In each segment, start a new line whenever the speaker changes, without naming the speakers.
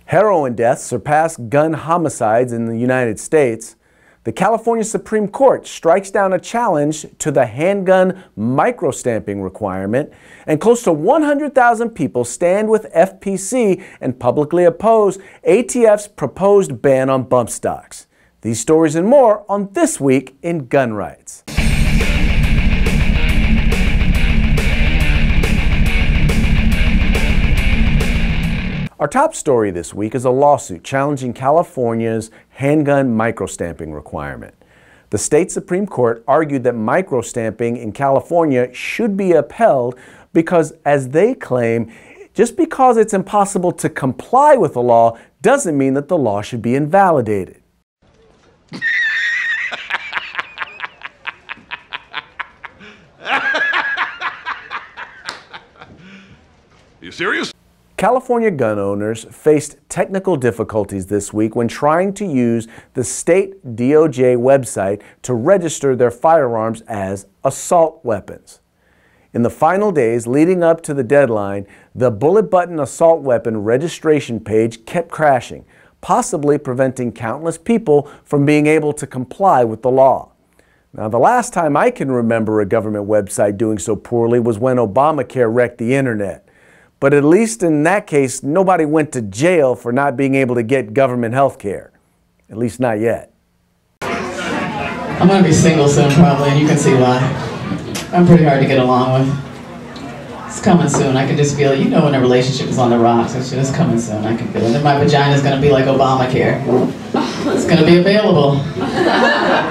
Heroin deaths surpass gun homicides in the United States. The California Supreme Court strikes down a challenge to the handgun microstamping requirement, and close to 100,000 people stand with FPC and publicly oppose ATF's proposed ban on bump stocks. These stories and more on This Week in Gun Rights. Our top story this week is a lawsuit challenging California's handgun microstamping requirement. The state Supreme Court argued that microstamping in California should be upheld because, as they claim, just because it's impossible to comply with the law doesn't mean that the law should be invalidated.
You serious?
California gun owners faced technical difficulties this week when trying to use the state DOJ website to register their firearms as assault weapons. In the final days leading up to the deadline, the bullet button assault weapon registration page kept crashing, possibly preventing countless people from being able to comply with the law. Now, the last time I can remember a government website doing so poorly was when Obamacare wrecked the internet. But at least in that case, nobody went to jail for not being able to get government health care. At least not yet.
I'm going to be single soon probably, and you can see why. I'm pretty hard to get along with. It's coming soon. I can just feel it. You know when a relationship is on the rocks. It's just coming soon. I can feel it. And my vagina's going to be like Obamacare. It's going to be available.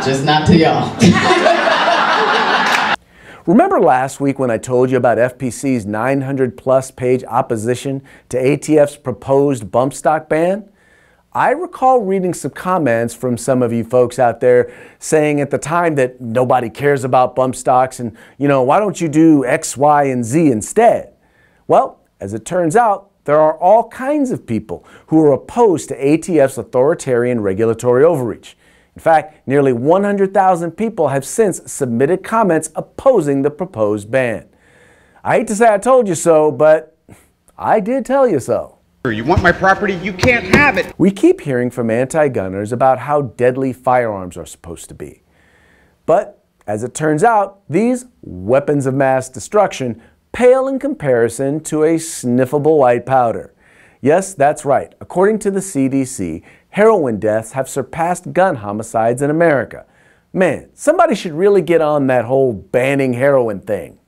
Just not to y'all.
Remember last week when I told you about FPC's 900-plus page opposition to ATF's proposed bump stock ban? I recall reading some comments from some of you folks out there saying at the time that nobody cares about bump stocks and, why don't you do X, Y, and Z instead? Well, as it turns out, there are all kinds of people who are opposed to ATF's authoritarian regulatory overreach. In fact, nearly 100,000 people have since submitted comments opposing the proposed ban. I hate to say I told you so, but I did tell you so.
You want my property? You can't have it.
We keep hearing from anti-gunners about how deadly firearms are supposed to be. But as it turns out, these weapons of mass destruction pale in comparison to a sniffable white powder. Yes, that's right. According to the CDC, heroin deaths have surpassed gun homicides in America. Man, somebody should really get on that whole banning heroin thing.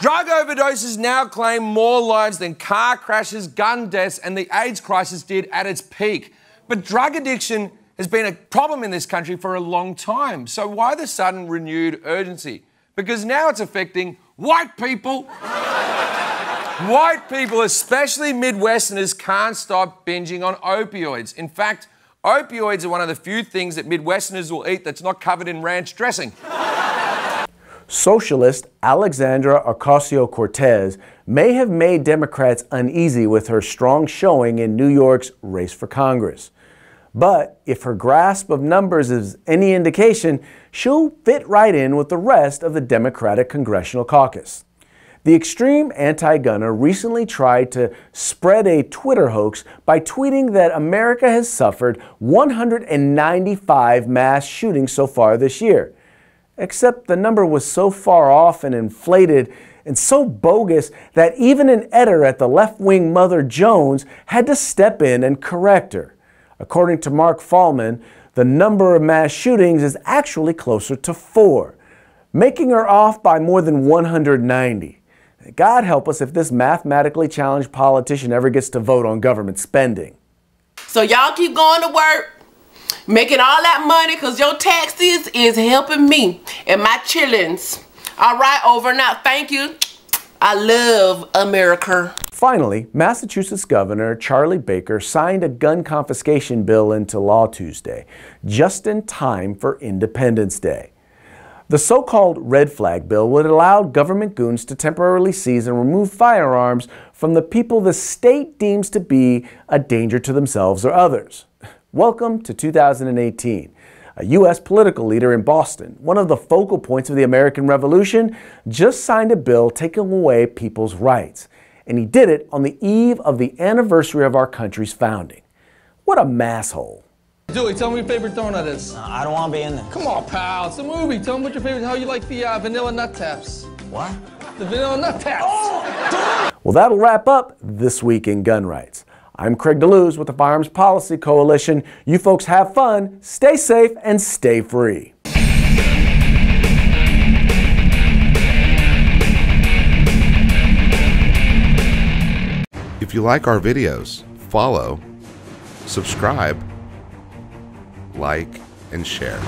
Drug overdoses now claim more lives than car crashes, gun deaths, and the AIDS crisis did at its peak. But drug addiction has been a problem in this country for a long time. So why the sudden renewed urgency? Because now it's affecting white people. White people, especially Midwesterners, can't stop binging on opioids. In fact, opioids are one of the few things that Midwesterners will eat that's not covered in ranch dressing.
Socialist Alexandria Ocasio-Cortez may have made Democrats uneasy with her strong showing in New York's race for Congress. But if her grasp of numbers is any indication, she'll fit right in with the rest of the Democratic Congressional Caucus. The extreme anti-gunner recently tried to spread a Twitter hoax by tweeting that America has suffered 195 mass shootings so far this year. Except the number was so far off and inflated and so bogus that even an editor at the left-wing Mother Jones had to step in and correct her. According to Mark Fallman, the number of mass shootings is actually closer to 4, making her off by more than 190. God help us if this mathematically challenged politician ever gets to vote on government spending.
So y'all keep going to work, making all that money because your taxes is helping me and my chillins. All right, over and out. Thank you. I love America.
Finally, Massachusetts Governor Charlie Baker signed a gun confiscation bill into law Tuesday, just in time for Independence Day. The so-called red flag bill would allow government goons to temporarily seize and remove firearms from the people the state deems to be a danger to themselves or others. Welcome to 2018. A U.S. political leader in Boston, one of the focal points of the American Revolution, just signed a bill taking away people's rights. And he did it on the eve of the anniversary of our country's founding. What a masshole.
Dewey, tell me what your favorite donut is.
I don't want to be in there.
Come on, pal. It's a movie. Tell me what your favorite, how you like the vanilla nut taps.
What?
The vanilla nut taps.
Oh,
Well, that'll wrap up This Week in Gun Rights. I'm Craig DeLuz with the Firearms Policy Coalition. You folks have fun, stay safe, and stay free.
If you like our videos, follow, subscribe, like, and share.